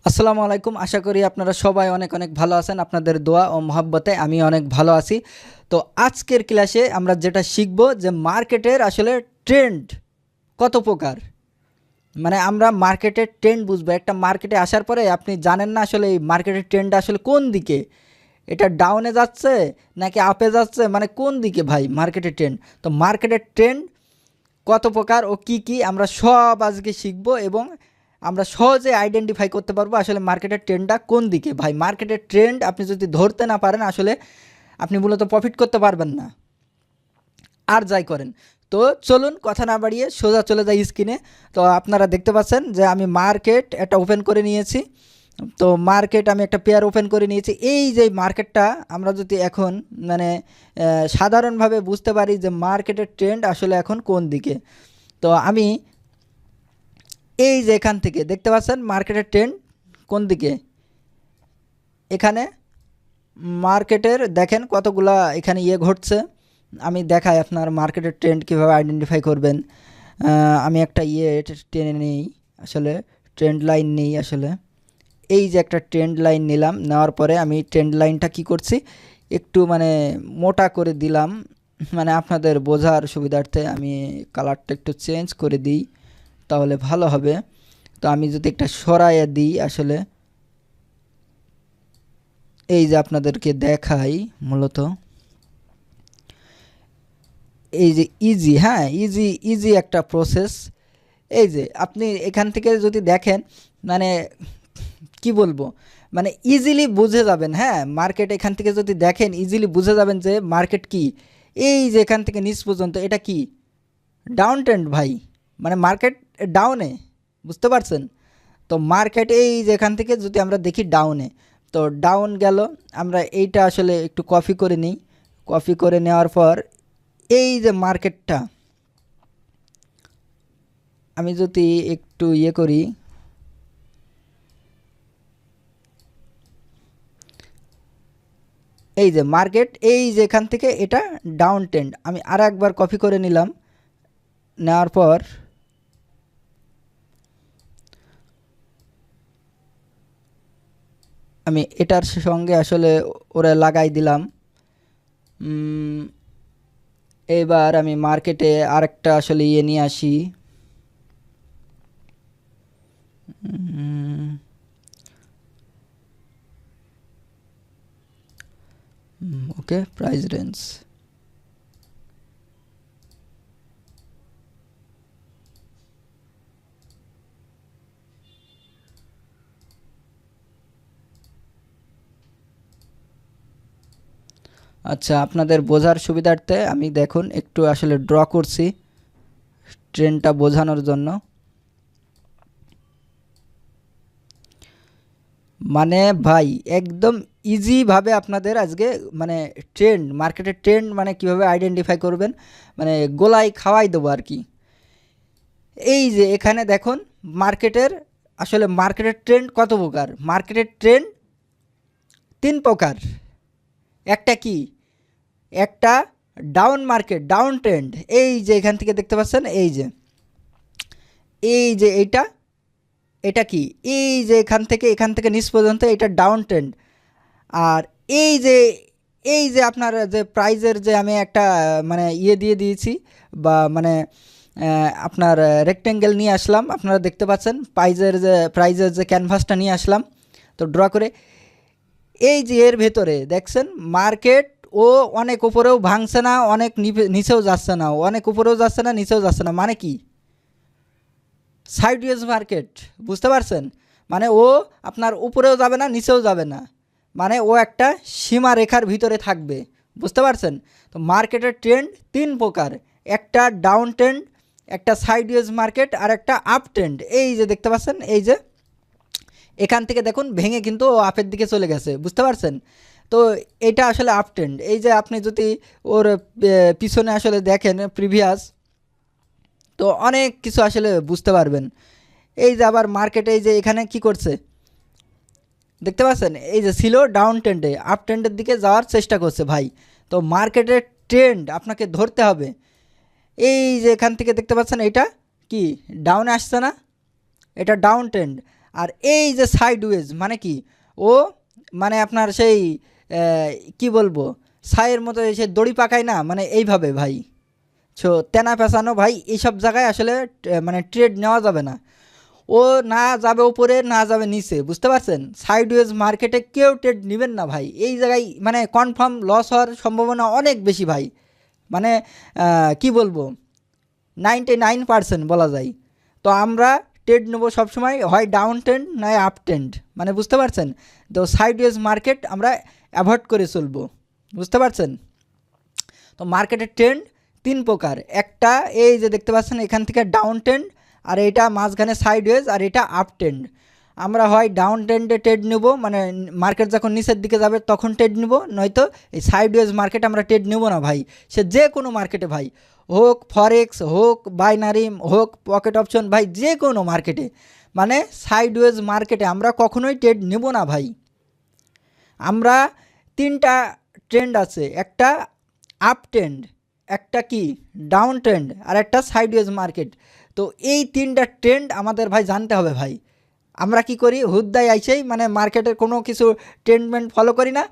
আসসালামু আলাইকুম। আশা করি আপনারা সবাই অনেক অনেক ভালো আছেন। আপনাদের দোয়া ও মহব্বতে আমি অনেক ভালো আছি। তো আজকের ক্লাসে আমরা যেটা শিখব যে মার্কেটের আসলে ট্রেন্ড কত প্রকার। মানে আমরা মার্কেটের ট্রেন্ড বুঝবো। একটা মার্কেটে আসার পরে আপনি জানেন না আসলে এই মার্কেটের ট্রেন্ডটা আসলে কোন দিকে, এটা ডাউনে যাচ্ছে নাকি আপে যাচ্ছে, মানে কোন দিকে ভাই মার্কেটের ট্রেন্ড। তো মার্কেটের ট্রেন্ড কত প্রকার ও কি কি আমরা সব আজকে শিখব এবং আমরা সহজে আইডেন্টিফাই করতে পারবো আসলে মার্কেটের ট্রেন্ডটা কোন দিকে। ভাই মার্কেটের ট্রেন্ড আপনি যদি ধরতে না পারেন আসলে আপনি মূলত প্রফিট করতে পারবেন না, আর যাই করেন। তো চলুন কথা না বাড়িয়ে সোজা চলে যাই স্ক্রিনে। তো আপনারা দেখতে পাচ্ছেন যে আমি মার্কেট একটা ওপেন করে নিয়েছি। তো মার্কেট আমি একটা পেয়ার ওপেন করে নিয়েছি। এই যে মার্কেটটা আমরা যদি এখন মানে সাধারণভাবে বুঝতে পারি যে মার্কেটের ট্রেন্ড আসলে এখন কোন দিকে। তো আমি এই যে এখান থেকে দেখতে পাচ্ছেন মার্কেটের ট্রেন্ড কোন দিকে। এখানে মার্কেটের দেখেন কতগুলা এখানে ঘটছে। আমি দেখাই আপনার মার্কেটের ট্রেন্ড কীভাবে আইডেন্টিফাই করবেন। আমি একটা টেনে নিই, আসলে ট্রেন্ড লাইন নেই। আসলে এই যে একটা ট্রেন্ড লাইন নিলাম, নেওয়ার পরে আমি ট্রেন্ড লাইনটা কি করছি একটু মানে মোটা করে দিলাম, মানে আপনাদের বোঝার সুবিধার্থে আমি কালারটা একটু চেঞ্জ করে দিই, তাহলে ভালো হবে। তো আমি যদি একটা সরাইয়া দিই আসলে এই যে আপনাদেরকে দেখাই, মূলত এই যে ইজি, হ্যাঁ ইজি একটা প্রসেস। এই যে আপনি এখান থেকে যদি দেখেন মানে কি বলবো, মানে ইজিলি বুঝে যাবেন। হ্যাঁ, মার্কেট এখান থেকে যদি দেখেন ইজিলি বুঝে যাবেন যে মার্কেট কি। এই যে এখান থেকে নিচ পর্যন্ত এটা কি ডাউন ট্রেন্ড ভাই, মানে মার্কেট ডাউনে, বুঝতে পারছেন। তো মার্কেট এই যে এখান থেকে যদি আমরা দেখি ডাউনে, তো ডাউন গেল। আমরা এইটা আসলে একটু কপি করে নিই। কপি করে নেওয়ার পর এই যে মার্কেটটা আমি যদি একটু করি, এই যে মার্কেট এই যে এখান থেকে এটা ডাউন ট্রেন্ড। আমি আর একবার কপি করে নিলাম, নেওয়ার পর আমি এটার সঙ্গে আসলে ওরা লাগাই দিলাম। এবার আমি মার্কেটে আরেকটা আসলে নিয়ে আসি। ওকে, প্রাইস রেঞ্জ। আচ্ছা, আপনাদের বোঝার সুবিধার্থে আমি দেখুন একটু আসলে ড্র করছি ট্রেনটা বোঝানোর জন্য। মানে ভাই একদম ইজিভাবে আপনাদের আজকে মানে ট্রেন্ড, মার্কেটের ট্রেন্ড মানে কিভাবে আইডেন্টিফাই করবেন, মানে গোলাই খাওয়াই দেবো আর কি। এই যে এখানে দেখুন মার্কেটের আসলে মার্কেটের ট্রেন্ড কত প্রকার। মার্কেটের ট্রেন্ড 3 প্রকার। একটা কি, একটা ডাউন মার্কেট, ডাউন ট্রেন্ড। এই যে এখান থেকে দেখতে পাচ্ছেন এই যে এইটা, এটা কি, এই যে এখান থেকে নিচ পর্যন্ত এটা ডাউন ট্রেন্ড। আর এই যে আপনার যে প্রাইজের যে আমি একটা মানে দিয়ে দিয়েছি, বা মানে আপনার রেক্টেঙ্গেল নিয়ে আসলাম, আপনারা দেখতে পাচ্ছেন প্রাইজের যে ক্যানভাসটা নিয়ে আসলাম। তো ড্র করে এই যে এর ভেতরে দেখছেন মার্কেট ও অনেক উপরেও ভাঙছে না, অনেক নিচেও যাচ্ছে না, অনেক উপরেও যাচ্ছে না, নিচেও যাচ্ছে না, মানে কি সাইডওয়েজ মার্কেট, বুঝতে পারছেন। মানে ও আপনার উপরেও যাবে না, নিচেও যাবে না, মানে ও একটা সীমা রেখার ভিতরে থাকবে, বুঝতে পারছেন। তো মার্কেটের ট্রেন্ড 3 প্রকার, একটা ডাউন ট্রেন্ড, একটা সাইডওয়েজ মার্কেট, আর একটা আপ ট্রেন্ড। এই যে দেখতে পাচ্ছেন এই যে এখান থেকে দেখুন ভেঙে কিন্তু ও আপের দিকে চলে গেছে, বুঝতে পারছেন। তো এটা আসলে আপ ট্রেন্ড। এই যে আপনি যদি ওর পিছনে আসলে দেখেন প্রিভিয়াস, তো অনেক কিছু আসলে বুঝতে পারবেন। এই যে আবার মার্কেটে এই যে এখানে কি করছে দেখতে পাচ্ছেন, এই যে ছিল ডাউন ট্রেন্ডে, আপ ট্রেন্ডের দিকে যাওয়ার চেষ্টা করছে ভাই। তো মার্কেটের ট্রেন্ড আপনাকে ধরতে হবে। এই যে এখান থেকে দেখতে পাচ্ছেন এটা কি ডাউনে আসছে না, এটা ডাউন ট্রেন্ড। আর এই যে সাইডওয়েজ মানে কি, ও মানে আপনার সেই কি বলবো, ছাইয়ের মতো এসে দড়ি পাকায় না, মানে এইভাবে ভাই। সো তেনা পেঁচানো ভাই, এইসব জায়গায় আসলে মানে ট্রেড নেওয়া যাবে না। ও না যাবে উপরে, না যাবে নিচে, বুঝতে পারছেন? সাইডওয়েজ মার্কেটে কেউ ট্রেড নেবেন না ভাই। এই জায়গায় মানে কনফার্ম লস হওয়ার সম্ভাবনা অনেক বেশি ভাই। মানে কি বলবো, 99% বলা যায়। তো আমরা ট্রেড নেবো সবসময় হয় ডাউন ট্রেন্ড নয় আপ ট্রেন্ড, মানে বুঝতে পারছেন? তো সাইডওয়েজ মার্কেট আমরা অ্যাভয়েড করে চলবো, বুঝতে পারছেন? তো মার্কেটের ট্রেন্ড তিন প্রকার। একটা এই যে দেখতে পাচ্ছেন এখান থেকে ডাউন ট্রেন্ড, আর এটা মাঝখানে সাইডওয়েজ, আর এটা আপ ট্রেন্ড। আমরা হয় ডাউন ট্রেন্ডে ট্রেড নেব, মানে মার্কেট যখন নিচের দিকে যাবে তখন ট্রেড নেব, নয়তো এই সাইডওয়েজ মার্কেট আমরা ট্রেড নেব না ভাই। সে যে কোনো মার্কেটে ভাই, হোক ফরেক্স, হোক বাইনারি, হোক পকেট অপশন ভাই, যে কোনো মার্কেটে মানে সাইডওয়েজ মার্কেটে আমরা কখনোই ট্রেড নেব না ভাই। আমরা তিনটা ট্রেন্ড আছে, একটা আপ ট্রেন্ড, একটা কি ডাউন ট্রেন্ড, আর একটা সাইডওয়েজ মার্কেট। তো এই তিনটা ট্রেন্ড আমাদের ভাই জানতে হবে ভাই। আমরা কি করি, হুদ্দায় আইসেই মানে মার্কেটের কোনো কিছু ট্রেন্ডমেন্ট ফলো করি না,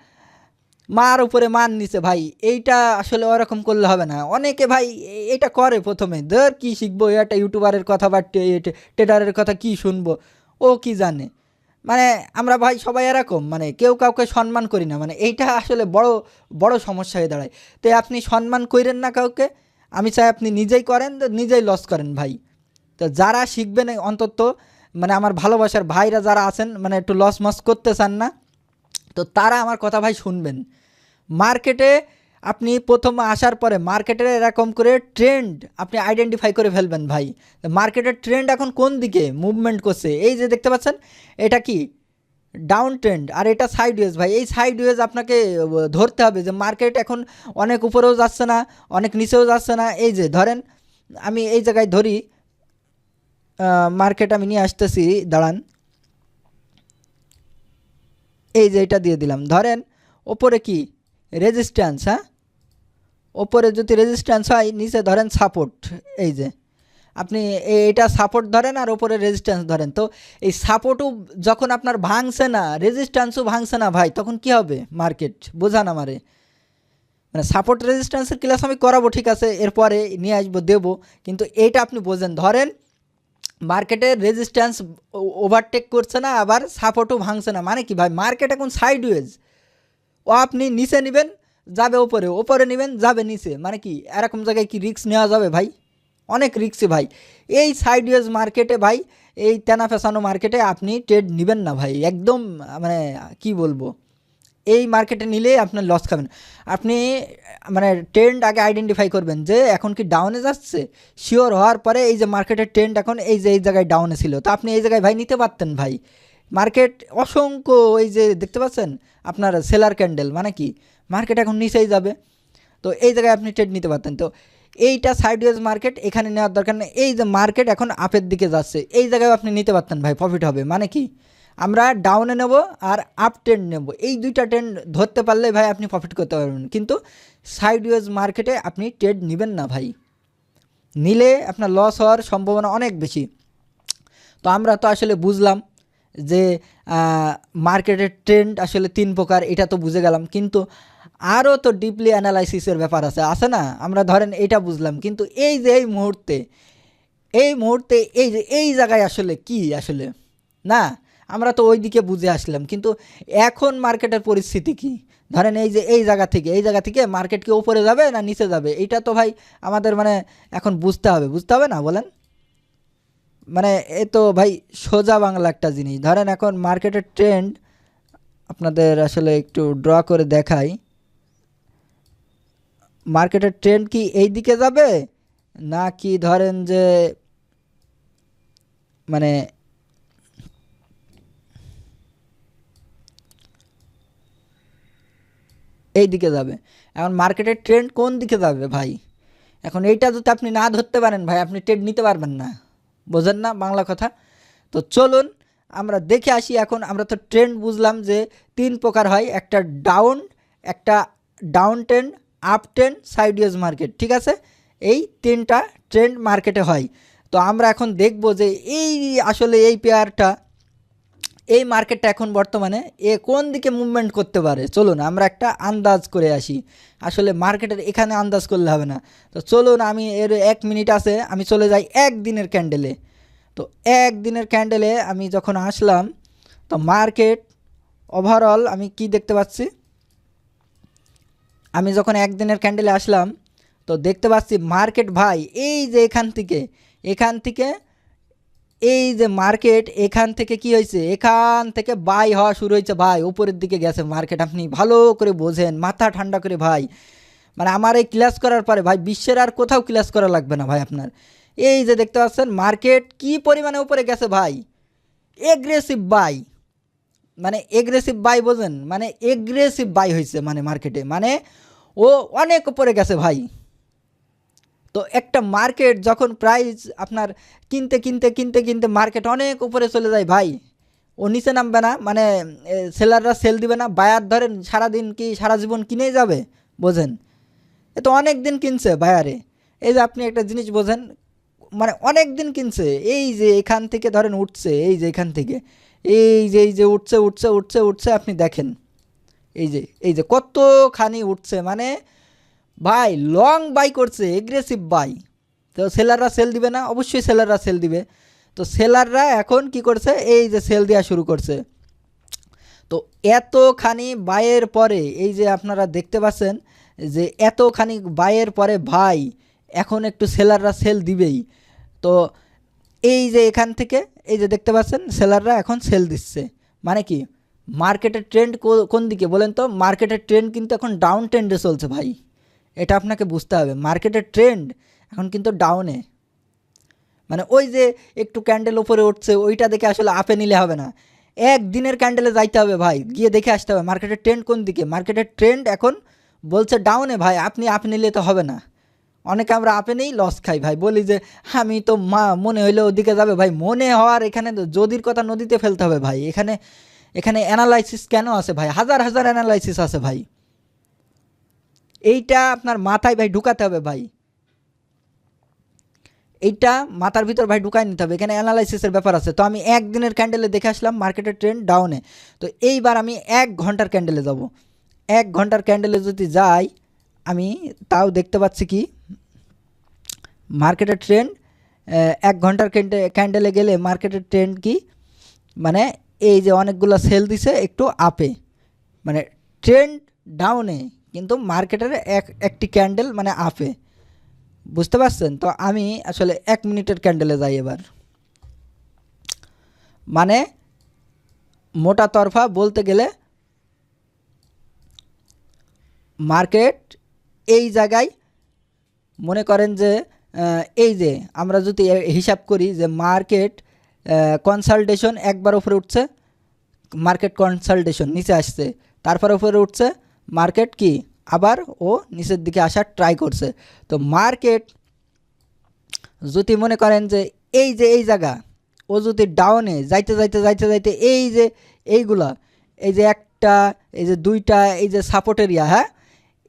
মার উপরে মান নিচে ভাই। এইটা আসলে ওরকম করলে হবে না। অনেকে ভাই এটা করে প্রথমে, ধর কি শিখবো, একটা ইউটিউবারের কথা বা ট্রেডারের কথা কি শুনবো, ও কি জানে। মানে আমরা ভাই সবাই এরকম, মানে কেউ কাউকে সম্মান করি না, মানে এইটা আসলে বড় বড় সমস্যা হয়ে দাঁড়ায়। তো আপনি সম্মান করেন না কাউকে, আমি চাই আপনি নিজেই করেন, তো নিজেই লস করেন ভাই। তো যারা শিখবেন অন্তত, মানে আমার ভালোবাসার ভাইরা যারা আছেন, মানে একটু লস মস করতে চান না, তো তারা আমার কথা ভাই শুনবেন। মার্কেটে আপনি প্রথম আসার পরে মার্কেটের এরকম করে ট্রেন্ড আপনি আইডেন্টিফাই করে ফেলবেন ভাই। মার্কেটের ট্রেন্ড এখন কোন দিকে মুভমেন্ট করছে, এই যে দেখতে পাচ্ছেন এটা কি ডাউন ট্রেন্ড, আর এটা সাইডওয়েজ ভাই। এই সাইডওয়েজ আপনাকে ধরতে হবে যে মার্কেট এখন অনেক উপরেও যাচ্ছে না, অনেক নিচেও যাচ্ছে না। এই যে ধরেন আমি এই জায়গায় ধরি, মার্কেট আমি নিয়ে আসতেছি, দাঁড়ান, এই যে এটা দিয়ে দিলাম। ধরেন ওপরে কি রেজিস্ট্যান্স, হ্যাঁ, ওপরে যদি রেজিস্ট্যান্স হয়, নিচে ধরেন সাপোর্ট। এই যে আপনি এটা সাপোর্ট ধরেন আর ওপরে রেজিস্ট্যান্স ধরেন। তো এই সাপোর্টও যখন আপনার ভাঙছে না, রেজিস্ট্যান্সও ভাঙছে না ভাই, তখন কি হবে মার্কেট, বোঝান আমারে। মানে সাপোর্ট রেজিস্ট্যান্সের ক্লাস আমি করাবো, ঠিক আছে, এরপরে নিয়ে আসবো, দেবো, কিন্তু এইটা আপনি বোঝেন। ধরেন মার্কেটের রেজিস্ট্যান্স ওভারটেক করছে না, আবার সাপোর্টও ভাঙছে না, মানে কি ভাই, মার্কেট এখন সাইডওয়েজ। ও আপনি নিচে নেবেন যাবে ওপরে, ওপরে নেবেন যাবে নিচে, মানে কি এরকম জায়গায় কি রিস্ক নেওয়া যাবে ভাই? অনেক রিস্কই ভাই। এই সাইডওয়েজ মার্কেটে ভাই, এই তেনা ফেসানো মার্কেটে আপনি ট্রেড নেবেন না ভাই, একদম মানে কি বলবো, এই মার্কেটে নিলে আপনার লস খাবেন। আপনি মানে ট্রেন্ড আগে আইডেন্টিফাই করবেন যে এখন কি ডাউনে যাচ্ছে, শিওর হওয়ার পরে এই যে মার্কেটের ট্রেন্ড এখন এই যে এই জায়গায় ডাউনে ছিল, তো আপনি এই জায়গায় ভাই নিতে পারতেন ভাই। মার্কেট অসংখ্য এই যে দেখতে পাচ্ছেন আপনার সেলার ক্যান্ডেল, মানে কি মার্কেট এখন নিচেই যাবে, তো এই জায়গায় আপনি ট্রেড নিতে পারতেন। তো এইটা সাইডওয়েজ মার্কেট, এখানে নেওয়ার দরকার নেই। এই যে মার্কেট এখন আপের দিকে যাচ্ছে, এই জায়গায় আপনি নিতে পারতেন ভাই, প্রফিট হবে। মানে কি আমরা ডাউনে নেব আর আপ ট্রেন্ড নেব, এই দুইটা ট্রেন্ড ধরতে পারলে ভাই আপনি প্রফিট করতে পারবেন। কিন্তু সাইডওয়েজ মার্কেটে আপনি ট্রেড নেবেন না ভাই, নিলে আপনার লস হওয়ার সম্ভাবনা অনেক বেশি। তো আমরা তো আসলে বুঝলাম যে মার্কেটের ট্রেন্ড আসলে তিন প্রকার, এটা তো বুঝে গেলাম, কিন্তু আরও তো ডিপলি অ্যানালাইসিসের ব্যাপার আছে না? আমরা ধরেন এইটা বুঝলাম, কিন্তু এই যে এই মুহূর্তে এই যে এই জায়গায় আসলে কি আসলে না, আমরা তো ওই দিকে বুঝে আসলাম, কিন্তু এখন মার্কেটের পরিস্থিতি কি? ধরেন এই যে এই জায়গা থেকে মার্কেট কি উপরে যাবে না নিচে যাবে, এইটা তো ভাই আমাদের মানে এখন বুঝতে হবে না বলেন? মানে এ তো ভাই সোজা বাংলা একটা জিনিস। ধরেন এখন মার্কেটের ট্রেন্ড আপনাদের আসলে একটু ড্র করে দেখাই। মার্কেটের ট্রেন্ড কি এই দিকে যাবে, না কি ধরেন যে মানে এই দিকে যাবে? এখন মার্কেটের ট্রেন্ড কোন দিকে যাবে ভাই? এখন এইটা যদি আপনি না ধরতে পারেন ভাই, আপনি ট্রেড নিতে পারবেন না, বোঝেন না বাংলা কথা? তো চলুন আমরা দেখে আসি। এখন আমরা তো ট্রেন্ড বুঝলাম যে তিন প্রকার হয়, একটা down trend, up trend, sideways market, ঠিক আছে? এই তিনটা ট্রেন্ড মার্কেটে হয়। তো আমরা এখন দেখব যে এই আসলে এই পেয়ারটা এই মার্কেটটা এখন বর্তমানে কোন দিকে মুভমেন্ট করতে পারে চলুন আমরা একটা আন্দাজ করে আসি। আসলে মার্কেটের এখানে আন্দাজ করলে হবে না। তো চলুন আমি এর 1 মিনিট আছে, আমি চলে যাই একদিনের ক্যান্ডেলে। তো একদিনের ক্যান্ডেলে আমি যখন আসলাম, তো মার্কেট ওভারঅল আমি কি দেখতে পাচ্ছি, আমি যখন একদিনের ক্যান্ডেলে আসলাম তো দেখতে পাচ্ছি মার্কেট ভাই এই যে এখান থেকে এই যে মার্কেট এখান থেকে কি হয়েছে, এখান থেকে বাই হওয়া শুরু হয়েছে ভাই, উপরের দিকে গেছে মার্কেট। আপনি ভালো করে বোঝেন, মাথা ঠান্ডা করে ভাই, মানে আমার এই ক্লাস করার পরে ভাই বিশ্বের আর কোথাও ক্লাস করা লাগবে না ভাই আপনার। এই যে দেখতে পাচ্ছেন মার্কেট কি পরিমাণে উপরে গেছে ভাই, এগ্রেসিভ বাই, মানে এগ্রেসিভ বাই বোঝেন, মানে এগ্রেসিভ বাই হয়েছে মানে মার্কেটে, মানে ও অনেক উপরে গেছে ভাই। তো একটা মার্কেট যখন প্রাইস আপনার কিনতে কিনতে কিনতে কিনতে মার্কেট অনেক উপরে চলে যায় ভাই, ও নিচে নামবে না, মানে সেলাররা সেল দিবে না, বায়ার ধরেন সারাদিন কি সারা জীবন কিনেই যাবে, বোঝেন। এ তো অনেক দিন কিনছে বায়ারে, এই যে আপনি একটা জিনিস বোঝেন, মানে অনেক দিন কিনছে। এই যে এখান থেকে ধরেন উঠছে, এই যে এখান থেকে এই যে উঠছে উঠছে উঠছে উঠছে, আপনি দেখেন এই যে কতখানি উঠছে, মানে ভাই লং বাই করছে, এগ্রেসিভ বাই। তো সেলাররা সেল দিবে না, অবশ্যই সেলাররা সেল দিবে। তো সেলাররা এখন কি করছে, এই যে সেল দেওয়া শুরু করছে। তো এতখানি বাইয়ের পরে এই যে আপনারা দেখতে পাচ্ছেন যে এতখানি বাইয়ের পরে ভাই এখন একটু সেলাররা সেল দিবেই। তো এই যে এখান থেকে এই যে দেখতে পাচ্ছেন সেলাররা এখন সেল দিচ্ছে, মানে কি মার্কেটের ট্রেন্ড কোন দিকে বলেন তো, মার্কেটের ট্রেন্ড কিন্তু এখন ডাউন ট্রেন্ডে চলছে ভাই, এটা আপনাকে বুঝতে হবে। মার্কেটের ট্রেন্ড এখন কিন্তু ডাউনে, মানে ওই যে একটু ক্যান্ডেল উপরে উঠছে ওইটা দেখে আসলে আপে নিলে হবে না, একদিনের ক্যান্ডেলে যাইতে হবে ভাই, গিয়ে দেখে আসতে হবে মার্কেটের ট্রেন্ড কোন দিকে। মার্কেটের ট্রেন্ড এখন বলছে ডাউনে ভাই, আপনি আপে নিলে তো হবে না। অনেকে আমরা আপে নেই লস খাই ভাই, বলি যে আমি তো মনে হইলে ওদিকে যাবে ভাই, মনে হওয়ার এখানে যদির কথা নদীতে ফেলতে হবে ভাই। এখানে এখানে অ্যানালাইসিস কেন আছে ভাই, হাজার হাজার অ্যানালাইসিস আছে ভাই, এইটা আপনার মাথায় ভাই ঢুকাতে হবে ভাই, এইটা মাথার ভিতর ভাই ঢুকাই নিতে হবে, এখানে অ্যানালাইসিসের ব্যাপার আছে। তো আমি একদিনের ক্যান্ডেলে দেখে আসলাম মার্কেটের ট্রেন্ড ডাউনে। তো এইবার আমি 1 ঘন্টার ক্যান্ডেলে যাব। 1 ঘন্টার ক্যান্ডেলে যদি যাই আমি তাও দেখতে পাচ্ছি কি মার্কেটের ট্রেন্ড 1 ঘন্টার ক্যান্ডেলে গেলে মার্কেটের ট্রেন্ড কি, মানে এই যে অনেকগুলো সেল দিছে একটু আপে, মানে ট্রেন্ড ডাউনে কিন্তু মার্কেটের একটি ক্যান্ডেল মানে আপে, বুঝতে পারছেন। তো আমি আসলে 1 মিনিটের ক্যান্ডেলে যাই এবার, মানে মোটা তরফা বলতে গেলে মার্কেট এই জায়গায় মনে করেন যে এই যে আমরা যদি হিসাব করি যে মার্কেট কনসালটেশন একবার উপরে উঠছে, মার্কেট কনসালটেশন নিচে আসছে, তারপর উপরে উঠছে মার্কেট কি আবার ও নিচের দিকে আসার ট্রাই করছে। তো মার্কেট যদি মনে করেন যে এই জায়গা ও যদি ডাউনে যাইতে যাইতে যাইতে যাইতে এই যে এইগুলা, এই যে একটা, এই যে দুইটা, এই যে সাপোর্ট এরিয়া, হ্যাঁ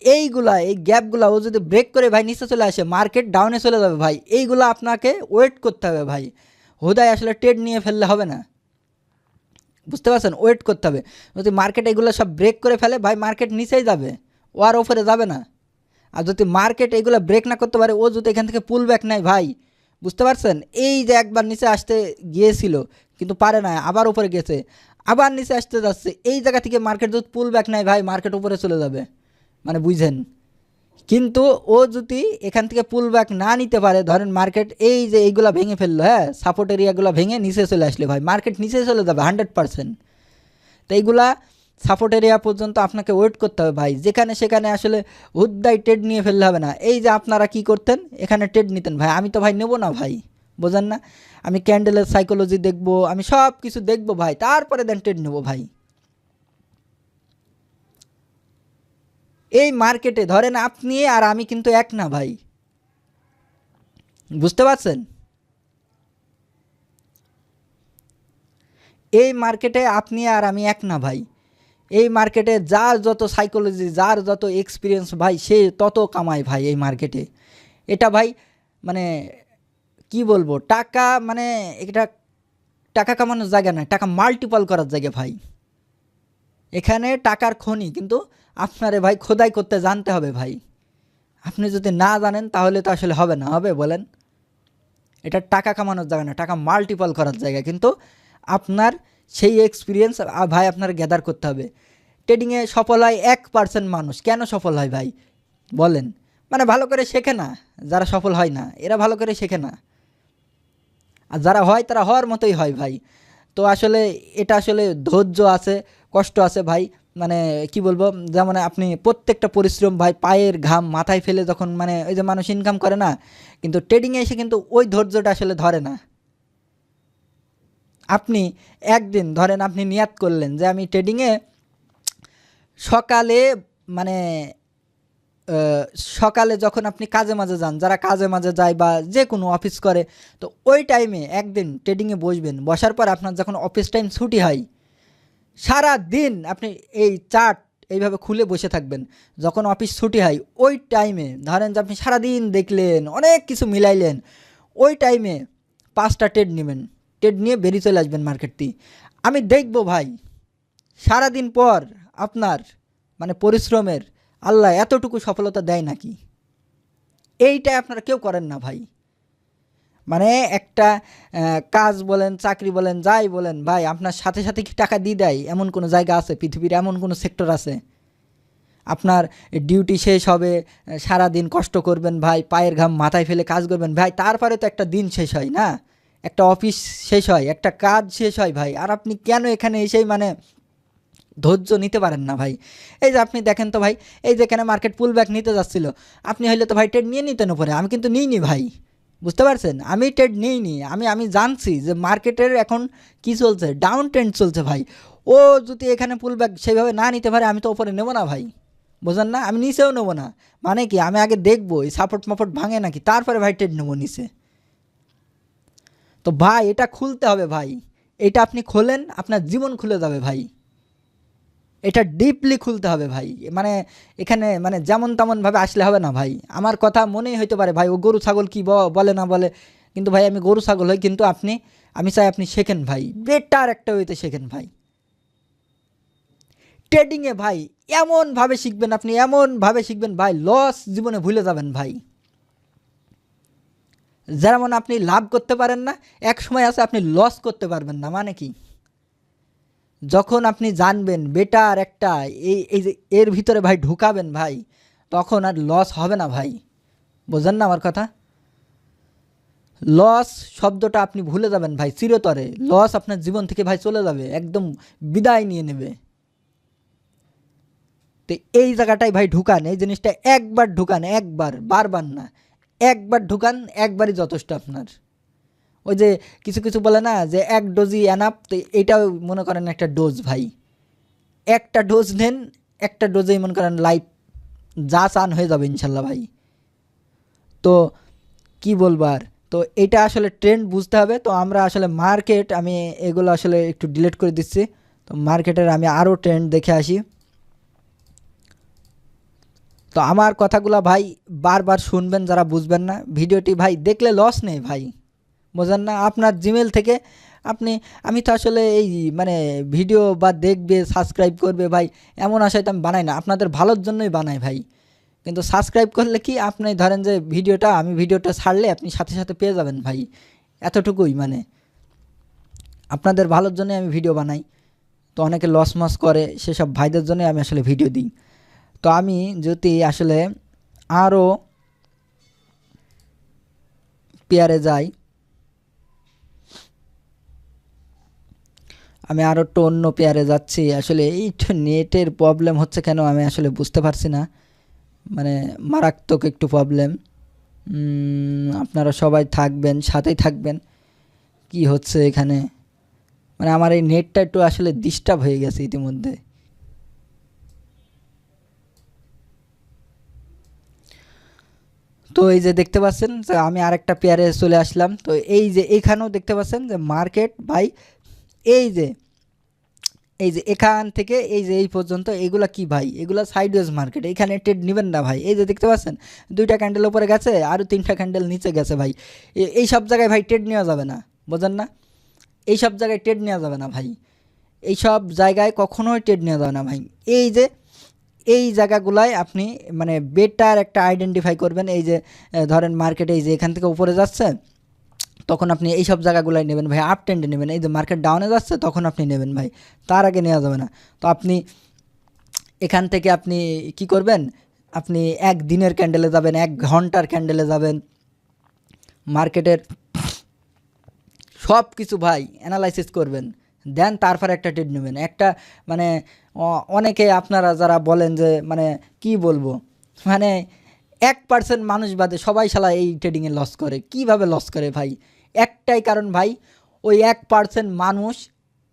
এইগুলা এই গ্যাপগুলা ও যদি ব্রেক করে ভাই নিচে চলে আসে মার্কেট ডাউনে চলে যাবে ভাই। এইগুলা আপনাকে ওয়েট করতে হবে ভাই, হুদায় আসলে ট্রেড নিয়ে ফেললে হবে না, বুঝতে পারছেন, ওয়েট করতে হবে। যদি মার্কেট এগুলো সব ব্রেক করে ফেলে ভাই মার্কেট নিচেই যাবে, ও আর ওপরে যাবে না। আর যদি মার্কেট এগুলো ব্রেক না করতে পারে, ও যদি এখান থেকে পুল ব্যাক নেয় ভাই, বুঝতে পারছেন, এই যে একবার নিচে আসতে গিয়েছিল কিন্তু পারে না, আবার উপরে গেছে, আবার নিচে আসতে যাচ্ছে, এই জায়গা থেকে মার্কেট যদি পুল ব্যাক নেয় ভাই মার্কেট উপরে চলে যাবে, মানে বুঝেন। কিন্তু ও যদি এখান থেকে পুল ব্যাক না নিতে পারে, ধরেন মার্কেট এই যে এইগুলা ভেঙে ফেললো, হ্যাঁ সাপোর্ট এরিয়াগুলো ভেঙে নিচে চলে আসলে ভাই মার্কেট নিচে চলে যাবে 100%। তো এইগুলা সাপোর্ট এরিয়া পর্যন্ত আপনাকে ওয়েট করতে হবে ভাই, যেখানে সেখানে আসলে হুদ্দায় ট্রেড নিয়ে ফেললে হবে না। এই যে আপনারা কি করতেন, এখানে ট্রেড নিতেন ভাই, আমি তো ভাই নেবো না ভাই, বোঝেন না, আমি ক্যান্ডেলের সাইকোলজি দেখবো, আমি সব কিছু দেখবো ভাই, তারপরে দেন ট্রেড নেবো ভাই। এই মার্কেটে ধরেন আপনি আর আমি কিন্তু এক না ভাই, বুঝতে পারছেন, এই মার্কেটে আপনি আর আমি এক না ভাই। এই মার্কেটে যার যত সাইকোলজি, যার যত এক্সপিরিয়েন্স ভাই, সে তত কামায় ভাই এই মার্কেটে। এটা ভাই মানে কি বলবো, টাকা মানে এটা টাকা কামানোর জায়গা নয়, টাকা মাল্টিপল করার জায়গা ভাই। এখানে টাকার খনি, কিন্তু আপনারে ভাই খোদাই করতে জানতে হবে ভাই। আপনি যদি না জানেন তাহলে তো আসলে হবে না, হবে বলেন? এটা টাকা কামানোর জায়গা না, টাকা মাল্টিপল করার জায়গা। কিন্তু আপনার সেই এক্সপিরিয়েন্স ভাই আপনার গ্যাদার করতে হবে। ট্রেডিংয়ে সফল হয় 1% মানুষ। কেন সফল হয় ভাই বলেন? মানে ভালো করে শেখে না। যারা সফল হয় না এরা ভালো করে শেখে না, আর যারা হয় তারা হওয়ার মতোই হয় ভাই। তো আসলে এটা আসলে ধৈর্য আছে, কষ্ট আছে ভাই। মানে কি বলবো, যেমন আপনি প্রত্যেকটা পরিশ্রম ভাই, পায়ের ঘাম মাথায় ফেলে যখন মানে ওই যে মানুষ ইনকাম করে না, কিন্তু ট্রেডিংয়ে এসে কিন্তু ওই ধৈর্যটা আসলে ধরে না। আপনি একদিন ধরেন আপনি নিয়াত করলেন যে আমি ট্রেডিংয়ে সকালে মানে সকালে যখন আপনি কাজে মাঝে যান, যারা কাজে মাঝে যায় বা যে কোনো অফিস করে, তো ওই টাইমে একদিন ট্রেডিংয়ে বসবেন। বসার পর আপনার যখন অফিস টাইম ছুটি হয়, সারা দিন আপনি এই চার্ট এইভাবে খুলে বসে থাকবেন। যখন অফিস ছুটি হয় ওই টাইমে ধরেন যে আপনি সারাদিন দেখলেন, অনেক কিছু মিলাইলেন, ওই টাইমে 5টা ট্রেড নেবেন, ট্রেড নিয়ে বেরিয়ে চলে আসবেন মার্কেট দিয়ে। আমি দেখব ভাই সারাদিন পর আপনার মানে পরিশ্রমের আল্লাহ এতটুকু সফলতা দেয় নাকি। এইটাই আপনারা কেউ করেন না ভাই। মানে একটা কাজ বলেন, চাকরি বলেন, যাই বলেন ভাই, আপনার সাথে সাথে কি টাকা দিয়ে দেয় এমন কোনো জায়গা আছে পৃথিবীর? এমন কোনো সেক্টর আছে? আপনার ডিউটি শেষ হবে, সারা দিন কষ্ট করবেন ভাই, পায়ের ঘাম মাথায় ফেলে কাজ করবেন ভাই, তারপরে তো একটা দিন শেষ হয় না, একটা অফিস শেষ হয়, একটা কাজ শেষ হয় ভাই। আর আপনি কেন এখানে এসেই মানে ধৈর্য নিতে পারেন না ভাই? এই যে আপনি দেখেন তো ভাই, এই যে এখানে মার্কেট পুল ব্যাক নিতে যাচ্ছিল, আপনি হইলে তো ভাই ট্রেড নিয়ে নিতেন উপরে। আমি কিন্তু নিইনি ভাই, বুঝতে পারছেন? আমি ট্রেড নিইনি। আমি জানছি যে মার্কেটের এখন কি চলছে, ডাউন ট্রেন্ড চলছে ভাই। ও যদি এখানে পুল ব্যাক সেইভাবে না নিতে পারে, আমি তো উপরে নেবো না ভাই, বোঝেন না? আমি নিচেও নেবো না। মানে কি, আমি আগে দেখবো এই সাপোর্ট মাপোর্ট ভাঙে নাকি, তারপরে ভাই ট্রেড নেবো নিচে। তো ভাই এটা খুলতে হবে ভাই, এটা আপনি খোলেন আপনার জীবন খুলে যাবে ভাই। এটা ডিপলি খুলতে হবে ভাই। মানে এখানে মানে যেমন তেমনভাবে আসলে হবে না ভাই। আমার কথা মনেই হইতে পারে ভাই ও গরু ছাগল কি বলে না বলে, কিন্তু ভাই আমি গরু ছাগল হই, কিন্তু আমি চাই আপনি শেখেন ভাই, বেটার একটা ওয়েতে শেখেন ভাই। ট্রেডিংয়ে ভাই এমনভাবে শিখবেন, আপনি এমনভাবে শিখবেন ভাই, লস জীবনে ভুলে যাবেন ভাই। যেমন আপনি লাভ করতে পারেন না, এক সময় আছে আপনি লস করতে পারবেন না। মানে কি, যখন আপনি জানবেন বেটার একটা এই যে এর ভিতরে ভাই ঢুকাবেন ভাই, তখন আর লস হবে না ভাই। বোঝেন না আমার কথা? লস শব্দটা আপনি ভুলে যাবেন ভাই চিরতরে। লস আপনার জীবন থেকে ভাই চলে যাবে, একদম বিদায় নিয়ে নেবে। তো এই জায়গাটাই ভাই ঢুকান, এই জিনিসটা একবার ঢুকান, একবার, বারবার না, একবার ঢুকান, একবারই যথেষ্ট আপনার। ওই যে কিছু কিছু বলে না যে এক ডোজই এনাফ, তো এইটাও মনে করেন একটা ডোজ ভাই। একটা ডোজ নেন, একটা ডোজেই মনে করেন লাইফ যা চান হয়ে যাবে ইনশাল্লাহ ভাই। তো কি বলবো আর, তো এটা আসলে ট্রেন্ড বুঝতে হবে। তো আমরা আসলে মার্কেট, আমি এগুলো আসলে একটু ডিলিট করে দিচ্ছি। তো মার্কেটের আমি আরও ট্রেন্ড দেখে আসি। তো আমার কথাগুলো ভাই বারবার শুনবেন যারা বুঝবেন না। ভিডিওটি ভাই দেখলে লস নেই ভাই, বোঝেন না? আপনার জিমেল থেকে আপনি, আমি তো আসলে এই মানে ভিডিও বা দেখবে সাবস্ক্রাইব করবে ভাই এমন আশায় তো আমি বানাই না, আপনাদের ভালোর জন্যই বানাই ভাই। কিন্তু সাবস্ক্রাইব করলে কি, আপনি ধরেন যে আমি ভিডিওটা ছাড়লে আপনি সাথে সাথে পেয়ে যাবেন ভাই, এতটুকুই। মানে আপনাদের ভালোর জন্য আমি ভিডিও বানাই। তো অনেকে লস মস করে, সেসব ভাইদের জন্য আমি আসলে ভিডিও দিই। তো আমি যদি আসলে আরও পেয়ারে যাই, আমি আরও একটু অন্য পেয়ারে যাচ্ছি। আসলে এইটা নেটের প্রবলেম হচ্ছে কেন আমি আসলে বুঝতে পারছি না, মানে মারাত্মক একটু প্রবলেম। আপনারা সবাই থাকবেন, সাথেই থাকবেন। কি হচ্ছে এখানে, মানে আমার এই নেটটা একটু আসলে ডিস্টার্ব হয়ে গেছে ইতিমধ্যে। তো এই যে দেখতে পাচ্ছেন যে আমি আরেকটা পেয়ারে চলে আসলাম। তো এই যে এখানেও দেখতে পাচ্ছেন যে মার্কেট ভাই, এই যে এখান থেকে এই যে এই পর্যন্ত, এগুলা কি ভাই, এগুলা সাইডওয়েজ মার্কেট, এখানে ট্রেড নেবেন না ভাই। এই যে দেখতে পাচ্ছেন 2টা ক্যান্ডেল উপরে গেছে, আরও 3টা ক্যান্ডেল নিচে গেছে ভাই। এই সব জায়গায় ভাই ট্রেড নেওয়া যাবে না, বোঝেন না? এইসব জায়গায় ট্রেড নেওয়া যাবে না ভাই, এইসব জায়গায় কখনোই ট্রেড নেওয়া যাবে না ভাই। এই যে এই জায়গাগুলায় আপনি মানে বেটার একটা আইডেন্টিফাই করবেন। এই যে ধরেন মার্কেটে এই যে এখান থেকে উপরে যাচ্ছে, তখন আপনি এই সব জায়গাগুলাই নেবেন ভাই, আপ ট্রেন্ডে নেবেন। এই যে মার্কেট ডাউনে যাচ্ছে তখন আপনি নেবেন ভাই, তার আগে নেওয়া যাবে না। তো আপনি এখান থেকে আপনি কি করবেন, আপনি এক দিনের ক্যান্ডেলে যাবেন, 1 ঘন্টার ক্যান্ডেলে যাবেন, মার্কেটের সব কিছু ভাই অ্যানালাইসিস করবেন, দেন তারপর একটা ট্রেড নেবেন। একটা মানে অনেকে আপনারা যারা বলেন যে মানে কি বলবো, মানে 1% মানুষ বাদে সবাই শালা এই ট্রেডিংয়ে লস করে। কিভাবে লস করে ভাই? একটাই কারণ ভাই, ওই 1% মানুষ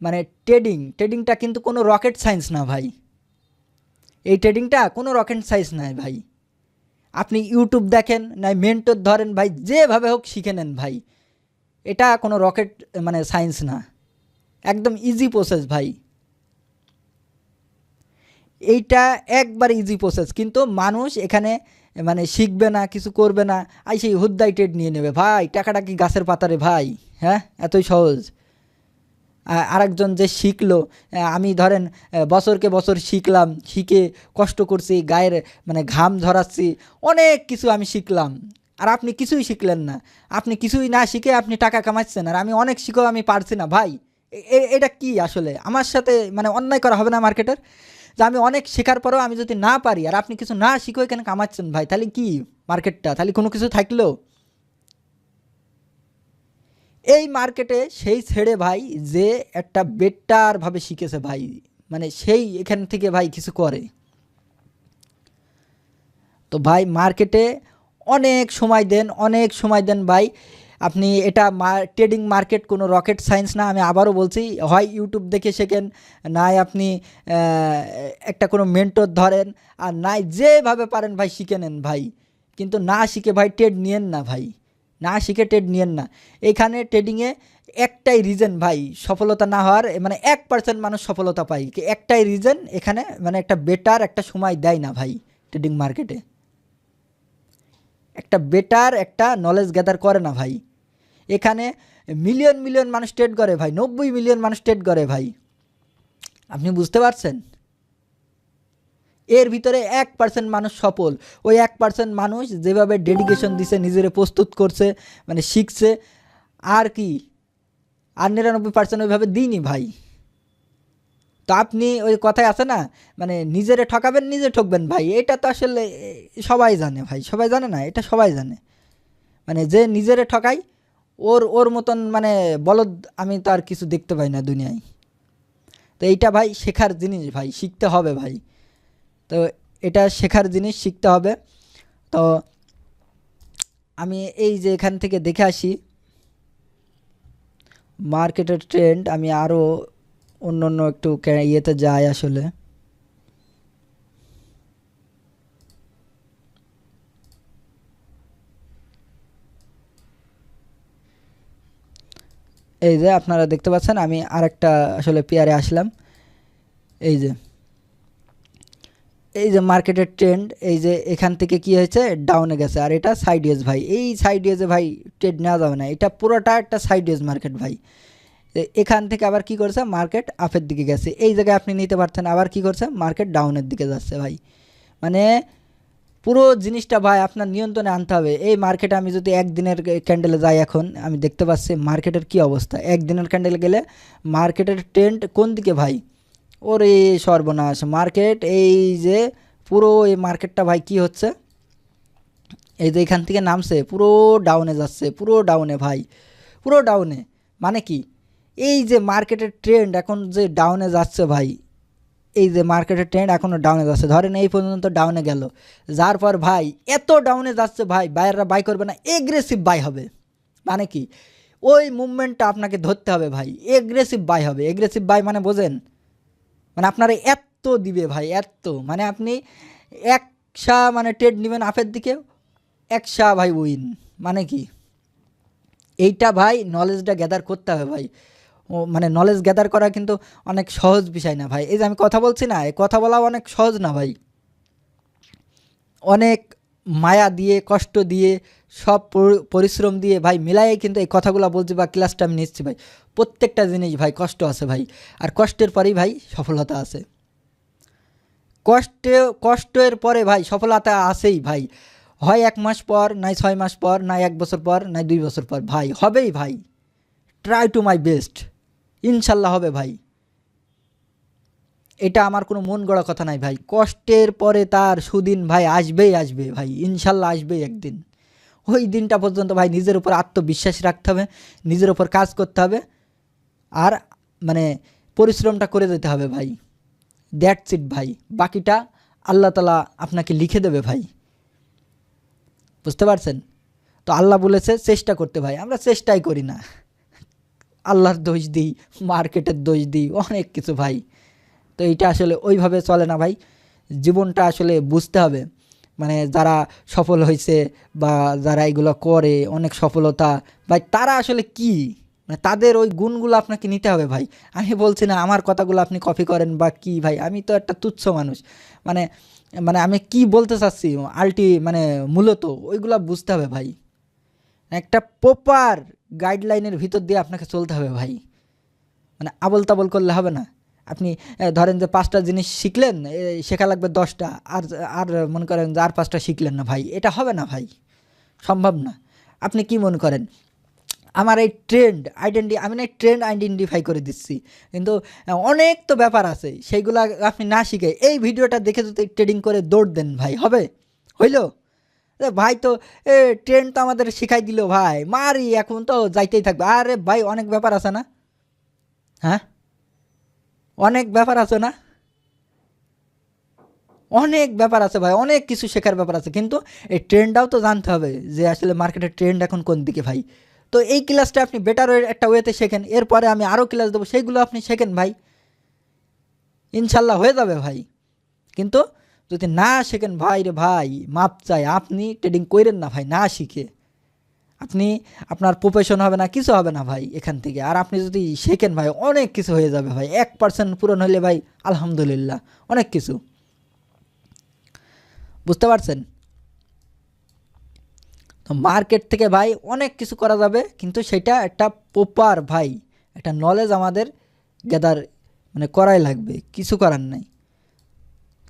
মানে ট্রেডিংটা কিন্তু কোনো রকেট সায়েন্স না ভাই। এই ট্রেডিংটা কোনো রকেট সায়েন্স নয় ভাই। আপনি ইউটিউব দেখেন, নাই মেন্টর ধরেন ভাই, যেভাবে হোক শিখে নেন ভাই। এটা কোনো রকেট মানে সায়েন্স না, একদম ইজি প্রসেস ভাই। এইটা একবার ইজি প্রসেস, কিন্তু মানুষ এখানে মানে শিখবে না, কিছু করবে না, আই সেই হুদ্দাই ট্রেড নিয়ে নেবে ভাই। টাকাটা কি গাছের পাতারে ভাই? হ্যাঁ, এতই সহজ। আরেকজন যে শিখলো, আমি ধরেন বছরকে বছর শিখলাম, শিখে কষ্ট করছি, গায়ের মানে ঘাম ঝরাচ্ছি, অনেক কিছু আমি শিখলাম, আর আপনি কিছুই শিখলেন না। আপনি কিছুই না শিখে আপনি টাকা কামাচ্ছেন, আর আমি অনেক শিখেও আমি পারছি না ভাই। এটা কি আসলে আমার সাথে মানে অন্যায় করা হবে না মার্কেটের? যে আমি অনেক শেখার পরেও আমি যদি না পারি, আর আপনি কিছু না শিখেও এখানে কামাচ্ছেন ভাই, তাহলে কি মার্কেটটা, তাহলে কোনো কিছু থাকলো? এই মার্কেটে সেই ছেড়ে ভাই যে একটা বেটারভাবে শিখেছে ভাই, মানে সেই এখান থেকে ভাই কিছু করে। তো ভাই মার্কেটে অনেক সময় দেন, অনেক সময় দেন ভাই। আপনি এটা ট্রেডিং মার্কেট কোনো রকেট সায়েন্স না, আমি আবারও বলছি। হয় ইউটিউব দেখে শেখেন, নাই আপনি একটা কোনো মেন্টর ধরেন, আর নাই যেভাবে পারেন ভাই শিখে নেন ভাই। কিন্তু না শিখে ভাই ট্রেড নিয়েন না ভাই, না শিখে ট্রেড নিয়েন না। এখানে ট্রেডিংয়ে একটাই রিজন ভাই সফলতা না হওয়ার, মানে 1% মানুষ সফলতা পায়, একটাই রিজন এখানে, মানে একটা বেটার একটা সময় দেয় না ভাই ট্রেডিং মার্কেটে, একটা বেটার একটা নলেজ গ্যাদার করে না ভাই। এখানে মিলিয়ন মিলিয়ন মানুষ ট্রেড করে ভাই, 90 মিলিয়ন মানুষ ট্রেড করে ভাই। আপনি বুঝতে পারছেন? এর ভিতরে 1% মানুষ সফল। ওই 1% মানুষ যেভাবে ডেডিকেশন দিছে, নিজেরে প্রস্তুত করছে, মানে শিখছে, আর কি, আর 99% ওইভাবে দিইনি ভাই। তো আপনি ওই কথায় আছে না, মানে নিজেরে ঠকাবেন নিজে ঠকবেন ভাই, এটা তো আসলে সবাই জানে ভাই, সবাই জানে না, এটা সবাই জানে। মানে যে নিজেরে ঠকাই, ওর ওর মতন মানে বলদ আমি তো আর কিছু দেখতে পাই না দুনিয়ায়। তো এইটা ভাই শেখার জিনিস ভাই, শিখতে হবে ভাই। তো এটা শেখার জিনিস, শিখতে হবে। তো আমি এই যে এখান থেকে দেখে আসি মার্কেটের ট্রেন্ড, আমি আরও অন্য অন্য একটু ইয়েতে যাই আসলে। এই যে আপনারা দেখতে পাচ্ছেন, আমি আরেকটা আসলে পেয়ারে আসলাম। এই যে এই যে মার্কেটের ট্রেন্ড, এই যে এখান থেকে কি হয়েছে, ডাউনে গেছে, আর এটা সাইড ওয়েজ ভাই। এই সাইড ওয়েজে ভাই ট্রেড নেওয়া যাবে না, এটা পুরোটা একটা সাইড ওয়েজ মার্কেট ভাই। এখান থেকে আবার কি করছে, মার্কেট আপের দিকে গেছে, এই জায়গায় আপনি নিতে পারতেন, আবার কি করছে, মার্কেট ডাউনের দিকে যাচ্ছে ভাই। মানে পুরো জিনিসটা ভাই আপনার নিয়ন্ত্রণে আনতে হবে। এই মার্কেটে আমি যদি একদিনের ক্যান্ডেলে যাই, এখন আমি দেখতে পাচ্ছি মার্কেটের কি অবস্থা। একদিনের ক্যান্ডেলে গেলে মার্কেটের ট্রেন্ড কোন দিকে ভাই, ওরে সর্বনাশ, মার্কেট এই যে পুরো এই মার্কেটটা ভাই কি হচ্ছে, এই যে এখান থেকে নামছে, পুরো ডাউনে যাচ্ছে, পুরো ডাউনে ভাই, পুরো ডাউনে। মানে কি, এই যে মার্কেটের ট্রেন্ড এখন যে ডাউনে যাচ্ছে ভাই, এই যে মার্কেটের ট্রেন্ড এখনও ডাউনে যাচ্ছে, ধরেন এই পর্যন্ত ডাউনে গেল, যার পর ভাই এত ডাউনে যাচ্ছে ভাই, বায়াররা বাই করবে না, এগ্রেসিভ বাই হবে। মানে কি, ওই মুভমেন্টটা আপনাকে ধরতে হবে ভাই, এগ্রেসিভ বাই হবে। এগ্রেসিভ বাই মানে বোঝেন, মানে আপনারা এত দিবে ভাই, এত, মানে আপনি একশা মানে ট্রেড নেবেন আপের দিকে, একশা ভাই উইন। মানে কি, এইটা ভাই নলেজটা গ্যাদার করতে হবে ভাই। ও মানে নলেজ গ্যাদার করা কিন্তু অনেক সহজ বিষয় না ভাই। এই যে আমি কথা বলছি না, এই কথা বলাও অনেক সহজ না ভাই, অনেক মায়া দিয়ে, কষ্ট দিয়ে, সব পরিশ্রম দিয়ে ভাই মিলাই কিন্তু এই কথাগুলো বলছি বা ক্লাসটা আমি নিচ্ছি ভাই। প্রত্যেকটা জিনিস ভাই কষ্ট আছে ভাই, আর কষ্টের পরেই ভাই সফলতা আছে। কষ্টের পরে ভাই সফলতা আসেই ভাই, হয় 1 মাস পর, নাই 6 মাস পর, নাই 1 বছর পর, নাই 2 বছর পর, ভাই হবেই ভাই। ট্রাই টু মাই বেস্ট, ইনশাল্লাহ হবে ভাই। এটা আমার কোনো মন গড়া কথা নাই ভাই, কষ্টের পরে তার সুদিন ভাই আসবেই আসবে ভাই, ইনশাল্লাহ আসবেই একদিন। ওই দিনটা পর্যন্ত ভাই নিজের উপর আত্মবিশ্বাস রাখতে হবে, নিজের উপর কাজ করতে হবে, আর মানে পরিশ্রমটা করে যেতে হবে ভাই। দ্যাটস ইট ভাই, বাকিটা আল্লাহ তাআলা আপনাকে লিখে দেবে ভাই, বুঝতে পারছেন? তো আল্লাহ বলেছে চেষ্টা করতে ভাই, আমরা চেষ্টাই করি না, আল্লাহর দোষ দিই, মার্কেটের দোষ দিই, অনেক কিছু ভাই। তো এইটা আসলে ওইভাবে চলে না ভাই, জীবনটা আসলে বুঝতে হবে। মানে যারা সফল হয়েছে বা যারা এগুলো করে অনেক সফলতা ভাই, তারা আসলে কি, মানে তাদের ওই গুণগুলো আপনাকে নিতে হবে ভাই। আমি বলছি না আমার কথাগুলো আপনি কপি করেন বা কি ভাই, আমি তো একটা তুচ্ছ মানুষ। মানে মানে আমি কি বলতে চাচ্ছি মানে মূলত ওইগুলা বুঝতে হবে ভাই। একটা প্রপার গাইডলাইনের ভিতর দিয়ে আপনাকে চলতে হবে ভাই, মানে আবল তাবল করলে হবে না। আপনি ধরেন যে 5টা জিনিস শিখলেন, শেখা লাগবে 10টা, আর আর মনে করেন যে আর 5টা শিখলেন না ভাই, এটা হবে না ভাই, সম্ভব না। আপনি কি মনে করেন আমার এই আমি না এই ট্রেন্ড আইডেন্টিফাই করে দিচ্ছি, কিন্তু অনেক তো ব্যাপার আছে সেইগুলো আপনি না শিখে এই ভিডিওটা দেখে যদি ট্রেডিং করে দৌড় দেন ভাই, হবে? হইল? ভাই তো ট্রেন্ড তো আমাদের শিখাই দিল ভাই, মারি এখন তো যাইতেই থাকবে। আরে ভাই অনেক ব্যাপার আছে না, হ্যাঁ অনেক ব্যাপার আছে না, অনেক ব্যাপার আছে ভাই, অনেক কিছু শেখার ব্যাপার আছে, কিন্তু এই ট্রেন্ডটাও তো জানতে হবে যে আসলে মার্কেটের ট্রেন্ড এখন কোন দিকে ভাই। তো এই ক্লাসটা আপনি বেটার একটা ওয়েতে শেখেন, এরপরে আমি আরও ক্লাস দেবো, সেইগুলো আপনি শেখেন ভাই, ইনশাল্লাহ হয়ে যাবে ভাই। কিন্তু যদি না শেখেন ভাই রে ভাই, মাপ চাই, আপনি ট্রেডিং করেন না ভাই না শিখে, আপনি আপনার প্রফেশন হবে না, কিছু হবে না ভাই এখান থেকে। আর আপনি যদি শেখেন ভাই অনেক কিছু হয়ে যাবে ভাই, 1% পূরণ হলে ভাই আলহামদুলিল্লাহ অনেক কিছু, বুঝতে পারছেন? তো মার্কেট থেকে ভাই অনেক কিছু করা যাবে, কিন্তু সেটা একটা প্রপার ভাই একটা নলেজ আমাদের গ্যাদার মানে করাই লাগবে, কিছু করার নাই।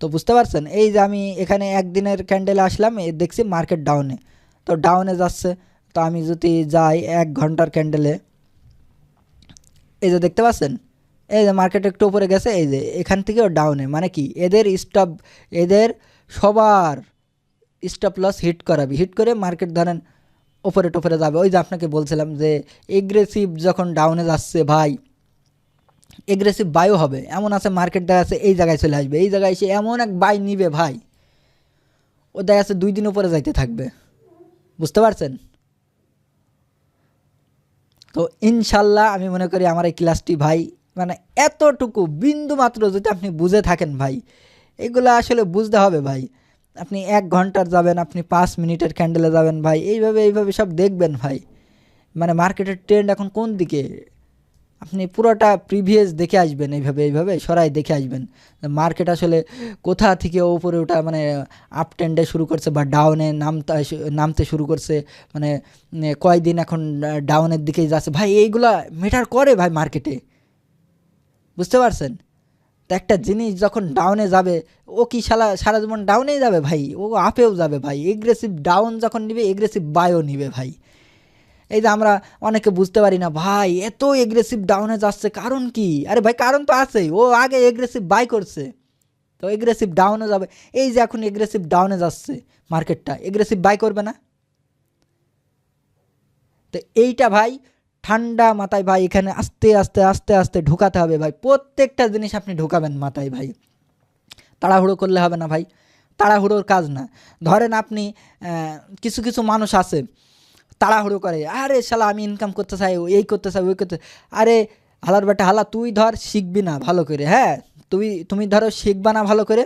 তো বুঝতে পারছেন, এই যে আমি এখানে একদিনের ক্যান্ডেলে আসলাম, দেখছি মার্কেট ডাউনে, তো ডাউনে যাচ্ছে। তো আমি যদি যাই 1 ঘন্টার ক্যান্ডেলে, এই যে দেখতে পাচ্ছেন, এই যে মার্কেট একটু উপরে গেছে, এই যে এখান থেকেও ডাউনে, মানে কি এদের সবার স্টপ লস হিট করাবি, হিট করে মার্কেট ধরেন ওপরে টোপরে যাবে। ওই যে আপনাকে বলছিলাম যে এগ্রেসিভ যখন ডাউনে যাচ্ছে ভাই, এগ্রেসিভ বাইও হবে, এমন আছে মার্কেট দেখা যাচ্ছে এই জায়গায় চলে আসবে, এই জায়গায় এসে এমন এক বাই নিবে ভাই, ও দেখা যাচ্ছে 2 দিন উপরে যাইতে থাকবে, বুঝতে পারছেন? তো ইনশাল্লাহ আমি মনে করি আমার এই ক্লাসটি ভাই, মানে এতটুকু বিন্দু মাত্র যদি আপনি বুঝে থাকেন ভাই, এগুলো আসলে বুঝতে হবে ভাই। আপনি 1 ঘন্টার যাবেন, আপনি 5 মিনিটের ক্যান্ডেলে যাবেন ভাই, এইভাবে সব দেখবেন ভাই, মানে মার্কেটের ট্রেন্ড এখন কোন দিকে, আপনি পুরোটা প্রিভিয়াস দেখে আসবেন, এইভাবে সরাই দেখে আসবেন মার্কেট আসলে কোথা থেকে ওপরে ওঠা, মানে আপ ট্রেন্ডে শুরু করছে বা ডাউনে নামতে শুরু করছে, মানে কয়দিন এখন ডাউনের দিকেই যাচ্ছে ভাই, এইগুলা ম্যাটার করে ভাই মার্কেটে, বুঝতে পারছেন? তো একটা জিনিস যখন ডাউনে যাবে, ও কি সারা জীবন ডাউনেই যাবে ভাই, ও আপেও যাবে ভাই, এগ্রেসিভ ডাউন যখন নিবে এগ্রেসিভ বাইও নিবে ভাই। এই যে আমরা অনেকে বুঝতে পারি না ভাই, এত এগ্রেসিভ ডাউনে যাচ্ছে কারণ কি, আরে ভাই কারণ তো আছেই, ও আগে এগ্রেসিভ বাই করছে, তো এগ্রেসিভ ডাউনে যাবে। এই যে এখন এগ্রেসিভ ডাউনে যাচ্ছে মার্কেটটা, এগ্রেসিভ বাই করবে না? তো এইটা ভাই ঠান্ডা মাথায় ভাই এখানে আস্তে আস্তে আস্তে আস্তে ঢুকাতে হবে ভাই, প্রত্যেকটা জিনিস আপনি ঢুকাবেন মাথায় ভাই, তাড়াহুড়ো করলে হবে না ভাই, তাড়াহুড়োর কাজ না। ধরেন আপনি কিছু কিছু মানুষ আছে তাড়াহুড়ো করে, আরে শালা আমি ইনকাম করতে চাই, এই করতে চাই, ওই করতে, আরে হালার বেটা হালা, তুই ধর শিখবি না ভালো করে, হ্যাঁ তুমি ধরো শিখবা না ভালো করে,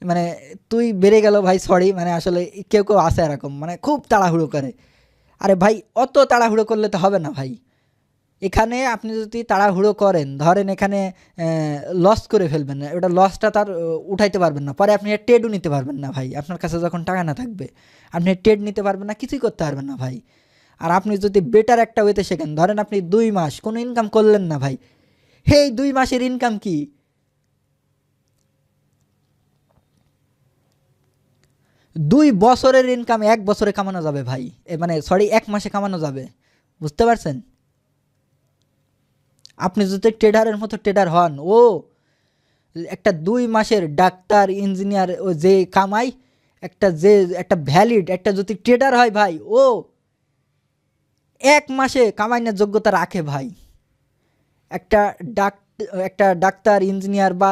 মানে তুই বেড়ে গেল ভাই, সরি, মানে আসলে কেউ কেউ আছে এরকম, মানে খুব তাড়াহুড়ো করে। আরে ভাই অত তাড়াহুড়ো করলে তো হবে না ভাই, এখানে আপনি যদি তাড়াহুড়ো করেন, ধরেন এখানে লস করে ফেলবেন না, ওটা লসটা তার উঠাইতে পারবেন না, পরে আপনি ট্রেডও নিতে পারবেন না ভাই। আপনার কাছে যখন টাকা না থাকবে আপনি ট্রেড নিতে পারবেন না, কিছুই করতে পারবেন না ভাই। আর আপনি যদি বেটার একটা ওয়েতে শেখেন, ধরেন আপনি 2 মাস কোনো ইনকাম করলেন না ভাই, এই 2 মাসের ইনকাম কি 2 বছরের ইনকাম 1 বছরে কামানো যাবে ভাই, মানে সরি 1 মাসে কামানো যাবে। বুঝতে পারছেন? আপনি যদি ট্রেডারের মতো ট্রেডার হন, ও একটা 2 মাসের ডাক্তার ইঞ্জিনিয়ার ও যে কামাই, একটা ভ্যালিড একটা যদি ট্রেডার হয় ভাই, ও 1 মাসে কামাইনের যোগ্যতা রাখে ভাই। একটা ডাক একটা ডাক্তার ইঞ্জিনিয়ার বা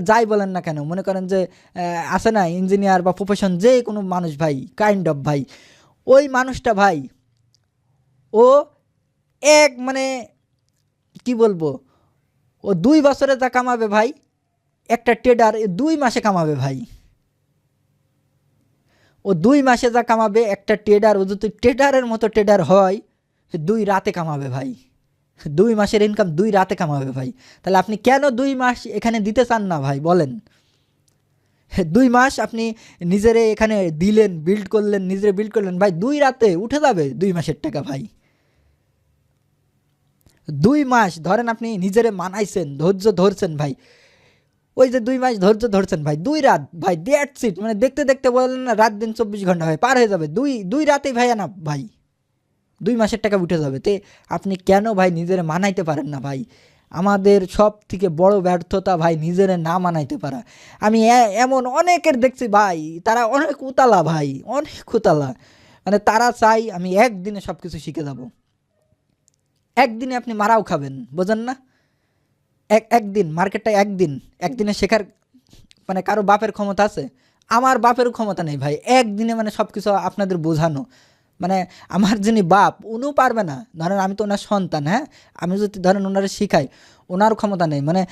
যাই বলেন না কেন, মনে করেন যে আছে না ইঞ্জিনিয়ার বা প্রফেশন যে কোনো মানুষ ভাই, কাইন্ড অফ ভাই, ওই মানুষটা ভাই ও মানে কি বলবো, ও 2 বছরে যা কামাবে ভাই একটা ট্রেডার 2 মাসে কামাবে ভাই। ও 2 মাসে যা কামাবে একটা ট্রেডার, ও যদি ট্রেডারের মতো ট্রেডার হয় 2 রাতে কামাবে ভাই। 2 মাসের ইনকাম 2 রাতে কামাবে ভাই। তাহলে আপনি কেন 2 মাস এখানে দিতে চান না ভাই বলেন? 2 মাস আপনি নিজেরে এখানে দিলেন, নিজেরে বিল্ড করলেন ভাই, 2 রাতে উঠে যাবে 2 মাসের টাকা ভাই। 2 মাস ধরেন আপনি নিজেরে মানাইছেন, ধৈর্য ধরছেন ভাই, ওই যে 2 মাস ধৈর্য ধরছেন ভাই, 2 রাত ভাই, দ্যাটস ইট। মানে দেখতে দেখতে বলেন না রাত দিন 24 ঘন্টা ভাই পার হয়ে যাবে, দুই রাতেই ভাই না ভাই 2 মাসের টাকা উঠে যাবে। তে আপনি কেন ভাই নিজের মানাইতে পারেন না ভাই? আমাদের সব থেকে বড় ব্যর্থতা ভাই নিজের না মানাইতে পারা। আমি এমন অনেকের দেখছি ভাই, তারা অনেক উতালা ভাই, অনেক উতালা। মানে তারা চাই আমি একদিনে সব কিছু শিখে যাব, একদিনে আপনি মারাও খাবেন, বোঝেন না? একদিন মার্কেটটা একদিনে শেখার মানে কারো বাপের ক্ষমতা আছে? আমার বাপেরও ক্ষমতা নেই ভাই একদিনে মানে সব কিছু আপনাদের বোঝানো। মানে আমার যিনি বাপ উনিও পারবে না, ধরেন আমি তো ওনার সন্তান, হ্যাঁ, আমি যদি ধরেন ওনারা শিখাই, ওনারও ক্ষমতা নেই, মানে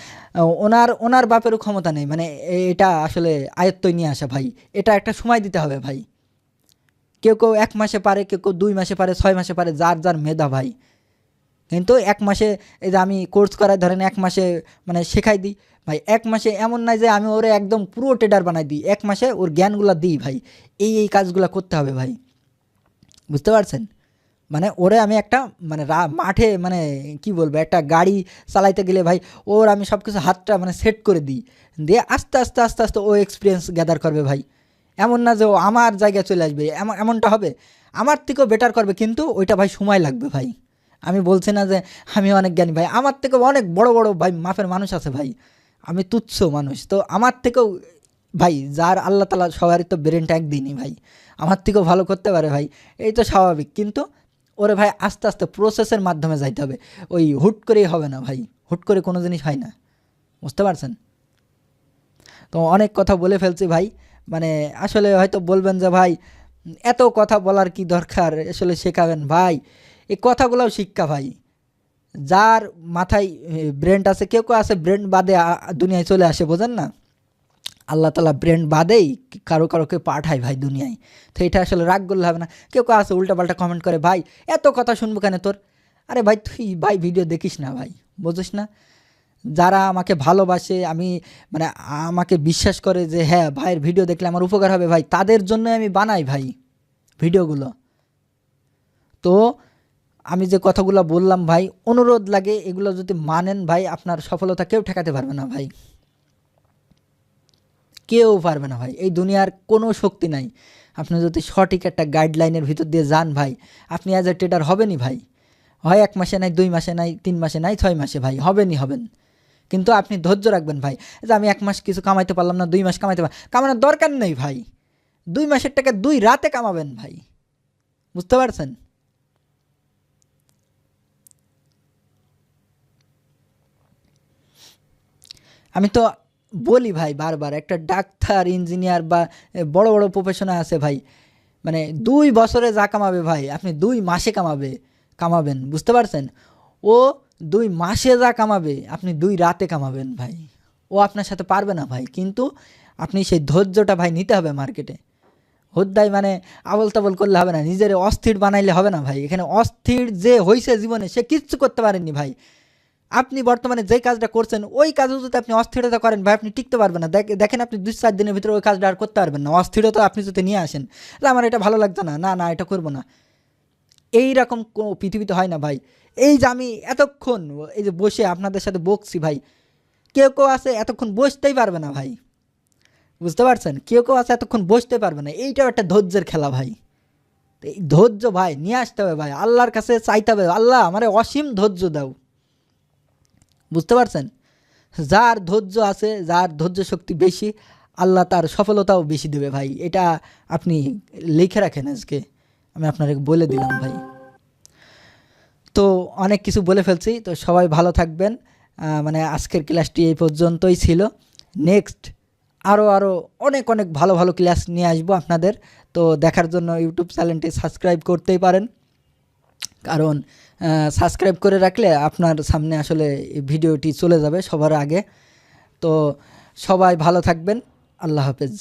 ওনার বাপেরও ক্ষমতা নেই, মানে এটা আসলে আয়ত্তই নিয়ে আসা ভাই। এটা একটা সময় দিতে হবে ভাই। কেউ কেউ 1 মাসে পারে, কেউ কেউ 2 মাসে পারে, 6 মাসে পারে, যার যার মেধা ভাই। কিন্তু 1 মাসে এই যে আমি কোর্স করাই, ধরেন 1 মাসে মানে শেখাই দিই ভাই, 1 মাসে এমন নাই যে আমি ওরে একদম পুরো ট্রেডার বানাই দিই, 1 মাসে ওর জ্ঞানগুলো দিই ভাই, এই কাজগুলো করতে হবে ভাই। বুঝতে পারছেন? মানে ওরে আমি একটা মানে মাঠে মানে কি বলবো, একটা গাড়ি চালাইতে গেলে ভাই ওর আমি সব কিছু হাতটা মানে সেট করে দিই, দিয়ে আস্তে আস্তে আস্তে আস্তে ও এক্সপিরিয়েন্স গ্যাদার করবে ভাই। এমন না যে ও আমার জায়গায় চলে আসবে, এমনটা হবে, আমার থেকেও বেটার করবে, কিন্তু ওইটা ভাই সময় লাগবে ভাই। আমি বলছি না যে আমি অনেক জ্ঞানী ভাই, আমার থেকেও অনেক বড় বড় ভাই মাপের মানুষ আছে ভাই, আমি তুচ্ছ মানুষ, তো আমার থেকেও ভাই যার আল্লাহ তালা সবারই তো ব্রেনটা একদিনই ভাই, আমার থেকেও ভালো করতে পারে ভাই, এই তো স্বাভাবিক। কিন্তু ওরে ভাই আস্তে আস্তে প্রসেসের মাধ্যমে যাইতে হবে, ওই হুট করেই হবে না ভাই, হুট করে কোনো জিনিস হয় না। বুঝতে পারছেন? তো অনেক কথা বলে ফেলছি ভাই, মানে আসলে হয়তো বলবেন যে ভাই এত কথা বলার কি দরকার, আসলে শেখাবেন ভাই, এই কথাগুলোও শিক্ষা ভাই। যার মাথায় ব্রেন আছে, কেউ কেউ আছে ব্রেন বাদে দুনিয়ায় চলে আসে, বোঝেন না? আল্লাহ তালা ব্রেন বাদেই কারো কারোকে পাঠায় ভাই দুনিয়ায়। তো এটা আসলে রাগ করলে হবে না। কেউ কেউ আছে উল্টাপাল্টা কমেন্ট করে, ভাই এত কথা শুনবো কেন তোর? আরে ভাই তুই ভাই ভিডিও দেখিস না ভাই, বুঝিস না? যারা আমাকে ভালোবাসে, আমি মানে আমাকে বিশ্বাস করে যে হ্যাঁ ভাইয়ের ভিডিও দেখলে আমার উপকার হবে ভাই, তাদের জন্য আমি বানাই ভাই ভিডিওগুলো। তো আমি যে কথাগুলো বললাম ভাই, অনুরোধ লাগে এগুলো যদি মানেন ভাই, আপনার সফলতা কেউ ঠেকাতে পারবে না ভাই, কেউ পারবে না ভাই, এই দুনিয়ার কোনো শক্তি নাই। আপনি যদি সঠিক একটা গাইডলাইনের ভিতর দিয়ে যান ভাই, আপনি অ্যাজ এ ট্রেডার হবেনই ভাই। হয় 1 মাসে নাই, 2 মাসে নাই, 3 মাসে নাই, 6 মাসে ভাই হবেন। কিন্তু আপনি ধৈর্য রাখবেন ভাই, যে আমি 1 মাস কিছু কামাইতে পারলাম না, 2 মাস কামাইতে কামানোর দরকার নেই ভাই, 2 মাসের টাকা 2 রাতে কামাবেন ভাই। বুঝতে পারছেন? আমি তো বলি ভাই বারবার, একটা ডাক্তার ইঞ্জিনিয়ার বা বড় বড় প্রফেশনে আছে ভাই, মানে 2 বছরে যা কামাবে ভাই আপনি 2 মাসে কামাবেন। বুঝতে পারছেন? ও 2 মাসে যা কামাবে আপনি 2 রাতে কামাবেন ভাই। ও আপনার সাথে পারবে না ভাই, কিন্তু আপনি সেই ধৈর্যটা ভাই নিতে হবে মার্কেটে। হোদ্দাই মানে আবল তাবল করলে হবে না, নিজের অস্থির বানাইলে হবে না ভাই। এখানে অস্থির যে হয়েছে জীবনে সে কিচ্ছু করতে পারেননি ভাই। আপনি বর্তমানে যেই কাজটা করছেন ওই কাজও যদি আপনি অস্থিরতা করেন ভাই, আপনি টিকতে পারবেন না। দেখেন আপনি 2-4 দিনের ভিতরে ওই কাজটা আর করতে পারবেন না। অস্থিরতা আপনি যদি নিয়ে আসেন, আমার এটা ভালো লাগছে না, না না এটা করবো না, এই রকম পৃথিবীতে হয় না ভাই। এই যে আমি এতক্ষণ এই যে বসে আপনাদের সাথে বকছি ভাই, কেউ কেউ আছে এতক্ষণ বসতেই পারবে না ভাই, বুঝতে পারছেন? কেউ কেউ আছে এতক্ষণ বসতে পারবে না। এইটাও একটা ধৈর্যের খেলা ভাই। তো এই ধৈর্য ভাই নিয়ে আসতে হবে ভাই, আল্লাহর কাছে চাইতে হবে, আল্লাহ আমারে অসীম ধৈর্য দাও, বুঝতে পারছেন? যার ধৈর্য আছে, যার ধৈর্য শক্তি বেশি, আল্লাহ তার সফলতাও বেশি দেবে ভাই। এটা আপনি লিখে রাখেন, আজকে আমি আপনাকে বলে দিলাম ভাই। তো অনেক কিছু বলে ফেলছি, তো সবাই ভালো থাকবেন। মানে আজকের ক্লাসটি এই পর্যন্তই ছিল। নেক্সট আরও অনেক অনেক ভালো ভালো ক্লাস নিয়ে আসবো আপনাদের। তো দেখার জন্য ইউটিউব চ্যানেলটি সাবস্ক্রাইব করতেই পারেন, কারণ সাবস্ক্রাইব করে রাখলে আপনার সামনে আসলে এই ভিডিওটি চলে যাবে সবার আগে। তো সবাই ভালো থাকবেন, আল্লাহ হাফেজ।